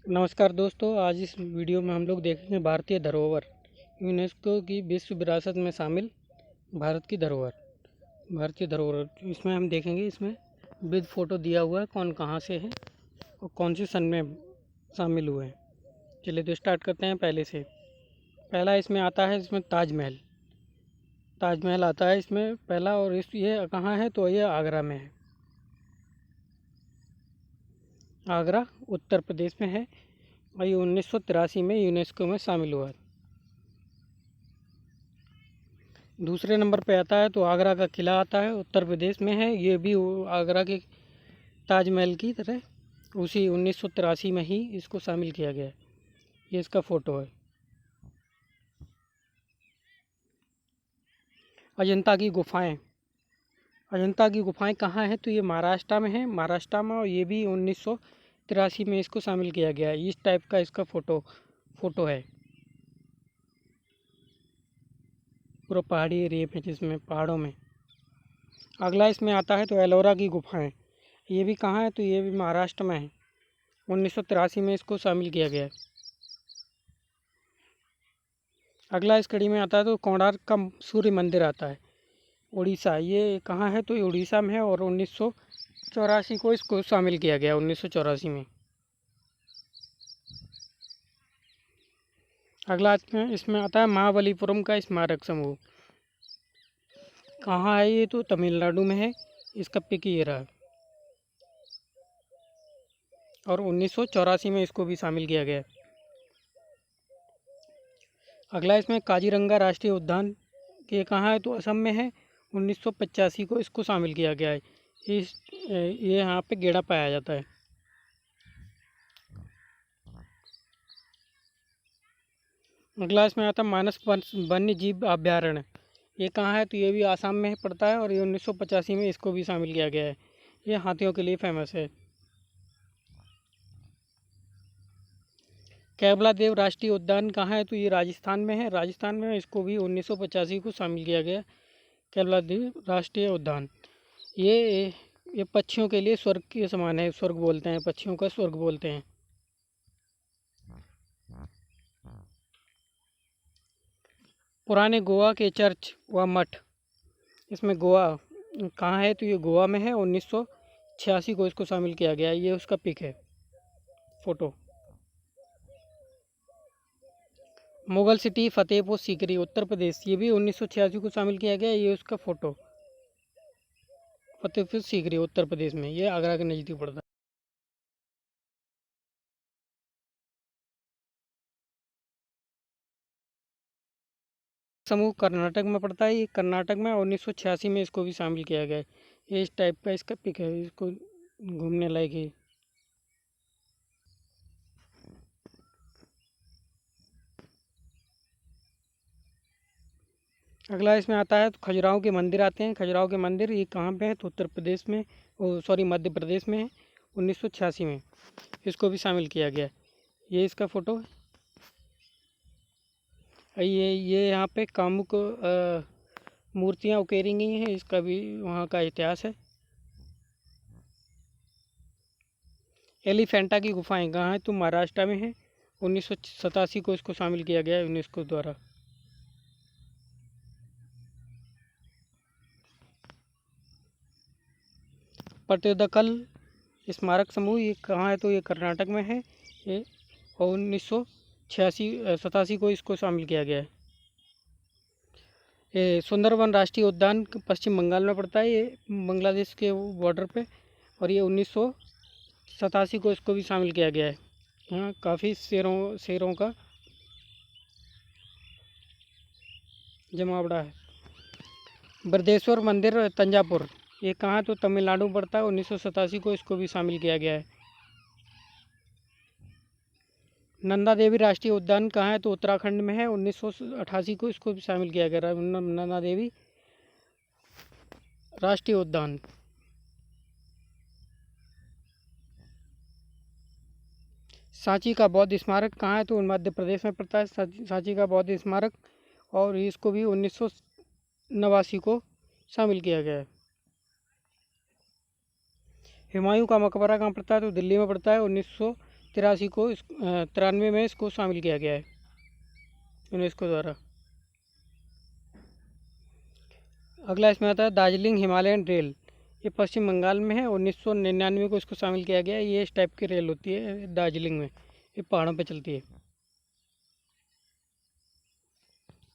नमस्कार दोस्तों, आज इस वीडियो में हम लोग देखेंगे भारतीय धरोहर, यूनेस्को की विश्व विरासत में शामिल भारत की धरोहर। भारतीय धरोहर इसमें हम देखेंगे, इसमें विद फ़ोटो दिया हुआ है, कौन कहाँ से है और कौन से सन में शामिल हुए हैं। चलिए तो स्टार्ट करते हैं पहले से। पहला इसमें आता है, इसमें ताजमहल। ताजमहल आता है इसमें पहला, और ये कहाँ है तो ये आगरा में है। आगरा उत्तर प्रदेश में है और ये 1983 में यूनेस्को में शामिल हुआ। दूसरे नंबर पे आता है तो आगरा का किला आता है, उत्तर प्रदेश में है। ये भी आगरा के ताजमहल की तरह उसी 1983 में ही इसको शामिल किया गया है। ये इसका फ़ोटो है। अजंता की गुफाएं। अजंता की गुफाएं कहाँ हैं तो ये महाराष्ट्र में है, महाराष्ट्र में, और ये भी 1983 में इसको शामिल किया गया है। इस टाइप का इसका फ़ोटो है। पूरा पहाड़ी एरिया में, जिसमें पहाड़ों में। अगला इसमें आता है तो एलोरा की गुफाएं। ये भी कहाँ है तो ये भी महाराष्ट्र में है। 1983 में इसको शामिल किया गया है। अगला इस कड़ी में आता है तो कोणार्क का सूर्य मंदिर आता है, उड़ीसा। ये कहाँ है तो ये उड़ीसा में है और 1984 को इसको शामिल किया गया, 1984 में। अगला इसमें आता है महाबलीपुरम का स्मारक समूह। कहाँ है ये तो तमिलनाडु में है। इसका पिक ये रहा और 1984 में इसको भी शामिल किया गया। अगला इसमें काजीरंगा राष्ट्रीय उद्यान, ये कहाँ है तो असम में है। 1985 को इसको शामिल किया गया है। ये यहाँ पे गेड़ा पाया जाता है। अगला इसमें आता है मानस वन्य जीव अभ्यारण्य। ये कहाँ है तो ये भी आसाम में पड़ता है और ये 1985 में इसको भी शामिल किया गया है। ये हाथियों के लिए फेमस है। कैबला देव राष्ट्रीय उद्यान कहाँ है तो ये राजस्थान में है। राजस्थान में इसको भी 1985 को शामिल किया गया। कैबला देव राष्ट्रीय उद्यान ये पक्षियों के लिए स्वर्ग के समान है। स्वर्ग बोलते हैं, पक्षियों का स्वर्ग बोलते हैं। पुराने गोवा के चर्च व मठ। इसमें गोवा कहाँ है तो ये गोवा में है। 1986 को इसको शामिल किया गया। ये उसका पिक है, फ़ोटो। मुगल सिटी फतेहपुर सीकरी उत्तर प्रदेश, ये भी 1986 को शामिल किया गया। ये उसका फ़ोटो, फतेहपुर सीकरी उत्तर प्रदेश में, ये आगरा के नज़दीक पड़ता है। समूह कर्नाटक में पड़ता है। ये कर्नाटक में 1986 में इसको भी शामिल किया गया है। ये इस टाइप का इसका पिक है, इसको घूमने लायक है। अगला इसमें आता है तो खजुराहो के मंदिर आते हैं। खजुराहो के मंदिर ये कहाँ पे है तो उत्तर प्रदेश में, मध्य प्रदेश में है। 1986 में इसको भी शामिल किया गया है। ये इसका फ़ोटो है। ये यहाँ पे कामुक मूर्तियाँ उकेरी गई हैं। इसका भी वहाँ का इतिहास है। एलिफेंटा की गुफाएं कहाँ है तो महाराष्ट्र में है। 1987 को इसको शामिल किया गया है यूनेस्को द्वारा। पट्टदकल स्मारक समूह ये कहाँ है तो ये कर्नाटक में है। ये और 1987 को इसको शामिल किया गया है। ये सुंदरवन राष्ट्रीय उद्यान पश्चिम बंगाल में पड़ता है। ये बांग्लादेश के बॉर्डर पे, और ये 1987 को इसको भी शामिल किया गया है। यहाँ काफ़ी शेरों का जमावड़ा है। बृहदेश्वर मंदिर तंजापुर, ये कहाँ तो तमिलनाडु में पड़ता है। 1987 को इसको भी शामिल किया गया है। नंदा देवी राष्ट्रीय उद्यान कहाँ है तो उत्तराखंड में है। 1988 को इसको भी शामिल किया गया। नंदा देवी राष्ट्रीय उद्यान। सांची का बौद्ध स्मारक कहाँ है तो मध्य प्रदेश में पड़ता है। सांची का बौद्ध स्मारक, और इसको भी 1989 को शामिल किया गया है। हुमायूं का मकबरा कहाँ पड़ता है तो दिल्ली में पड़ता है। 93 में इसको शामिल किया गया है यूनेस्को द्वारा। अगला इसमें आता है दार्जिलिंग हिमालयन रेल। ये पश्चिम बंगाल में है। 1999 को इसको शामिल किया गया है। ये इस टाइप की रेल होती है दार्जिलिंग में, ये पहाड़ों पे चलती है।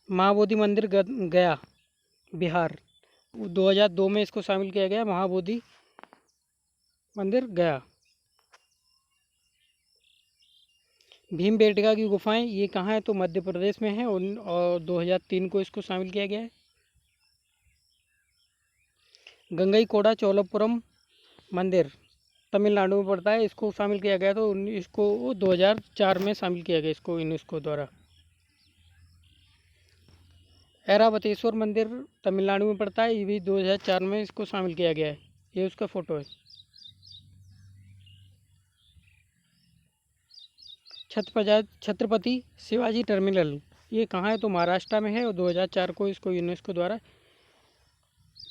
महाबोधि मंदिर गया बिहार, 2002 में इसको शामिल किया गया, महाबोधि मंदिर गया। भीमबेटका की गुफाएं ये कहाँ है, तो मध्य प्रदेश में है और 2003 को इसको शामिल किया गया है। गंगईकोंडा चोलपुरम मंदिर तमिलनाडु में पड़ता है, इसको शामिल किया गया, तो इसको 2004 में शामिल किया गया इसको यूनेस्को द्वारा। ऐरावतेश्वर मंदिर तमिलनाडु में पड़ता है, ये भी 2004 में इसको शामिल किया गया है। ये उसका फ़ोटो है। छत्रपति शिवाजी टर्मिनल ये कहाँ है, तो महाराष्ट्र में है और 2004 को इसको यूनेस्को द्वारा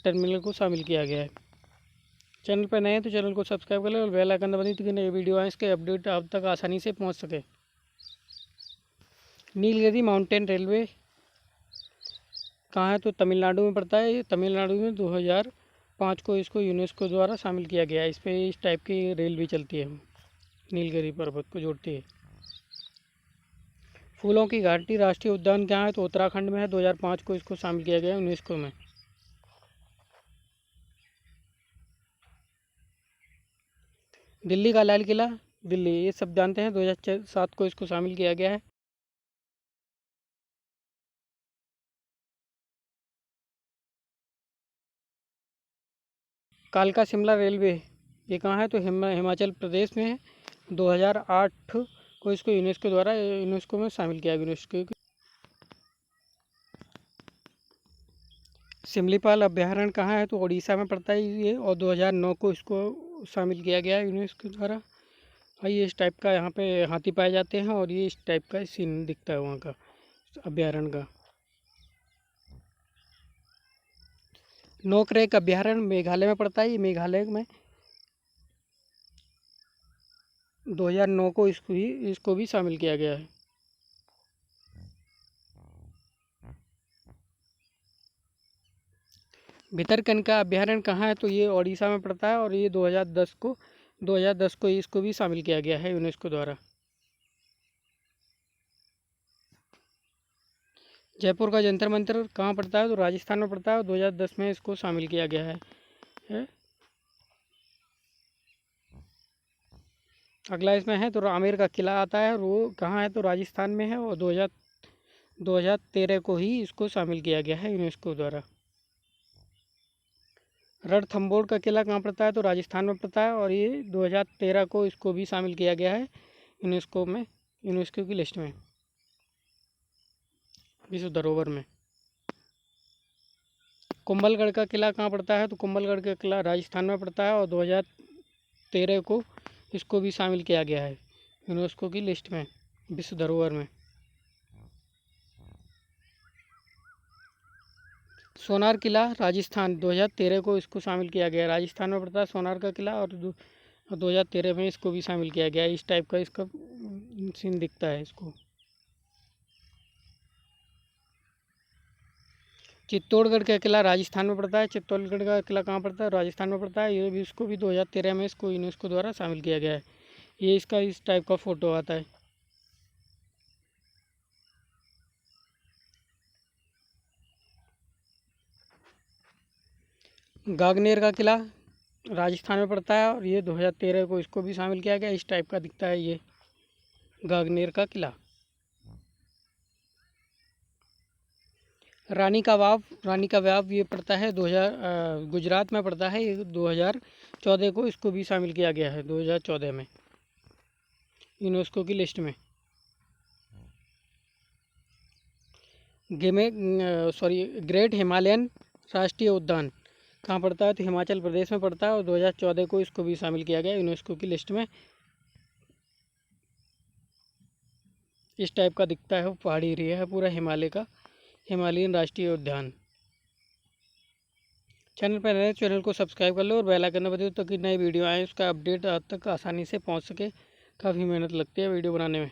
टर्मिनल को शामिल किया गया है। चैनल पर नए हैं तो चैनल को सब्सक्राइब कर लें और बेल आइकन दबाएं ताकि नए वीडियो आए इसके अपडेट आप तक आसानी से पहुंच सके। नीलगिरी माउंटेन रेलवे कहाँ है, तो तमिलनाडु में पड़ता है। ये तमिलनाडु में 2005 को इसको यूनेस्को द्वारा शामिल किया गया है। इस पर इस टाइप की रेल भी चलती है, नीलगिरी पर्वत को जोड़ती है। फूलों की घाटी राष्ट्रीय उद्यान कहाँ है, तो उत्तराखंड में है। 2005 को इसको शामिल किया गया यूनेस्को में। दिल्ली का लाल किला दिल्ली ये सब जानते हैं, 2007 को इसको शामिल किया गया है। कालका शिमला रेलवे ये कहाँ है, तो हिमाचल प्रदेश में है। 2008 को इसको यूनेस्को में शामिल किया यूनेस्को। सिमलीपाल अभ्यारण्य कहाँ है, तो उड़ीसा में पड़ता है ये और 2009 को इसको शामिल किया गया है यूनेस्को द्वारा। ये इस टाइप का यहाँ पे हाथी पाए जाते हैं और ये इस टाइप का सीन दिखता है वहाँ का अभ्यारण्य का। नोकरेक अभ्यारण्य मेघालय में पड़ता है। ये मेघालय में 2009 को इसको भी शामिल किया गया है। भितरकनिका अभ्यारण्य कहाँ है, तो ये ओडिशा में पड़ता है और ये 2010 को इसको भी शामिल किया गया है यूनेस्को द्वारा। जयपुर का जंतर मंतर कहाँ पड़ता है, तो राजस्थान में पड़ता है और 2010 में इसको शामिल किया गया है। अगला इसमें है तो आमेर का किला आता है और वो कहाँ है, तो राजस्थान में है और 2013 को ही इसको शामिल किया गया है यूनेस्को द्वारा। रणथंभौर का किला कहाँ पड़ता है, तो राजस्थान में पड़ता है और ये 2013 को इसको भी शामिल किया गया है यूनेस्को की लिस्ट में, विश्व धरोहर में। कुंभलगढ़ का किला कहाँ पड़ता है, तो कुंभलगढ़ का किला राजस्थान में पड़ता है और 2013 को इसको भी शामिल किया गया है यूनेस्को की लिस्ट में, विश्व धरोहर में। सोनार किला राजस्थान 2013 को इसको शामिल किया गया है, राजस्थान में पड़ता है सोनार का किला और 2013 में इसको भी शामिल किया गया है। इस टाइप का इसका सीन दिखता है इसको। चित्तौड़गढ़ का किला राजस्थान में पड़ता है। चित्तौड़गढ़ का किला कहाँ पड़ता है, राजस्थान में पड़ता है। ये भी इसको भी 2013 में इसको यूनेस्को द्वारा शामिल किया गया है। ये इसका इस टाइप का फ़ोटो आता है। गागनेर का किला राजस्थान में पड़ता है और ये 2013 को इसको भी शामिल किया गया। इस टाइप का दिखता है ये गागनेर का किला। रानी का वाव ये पड़ता है 2000 गुजरात में पड़ता है। ये 2014 को इसको भी शामिल किया गया है, 2014 में यूनेस्को की लिस्ट में। ग्रेट हिमालयन राष्ट्रीय उद्यान कहाँ पड़ता है, तो हिमाचल प्रदेश में पड़ता है और 2014 को इसको भी शामिल किया गया यूनेस्को की लिस्ट में। इस टाइप का दिखता है, वो पहाड़ी एरिया है पूरा हिमालयन राष्ट्रीय उद्यान। चैनल पर नए चैनल को सब्सक्राइब कर लो और बेल आइकन दबा दो ताकि नई वीडियो आए उसका अपडेट आप तक आसानी से पहुंच सके। काफ़ी मेहनत लगती है वीडियो बनाने में।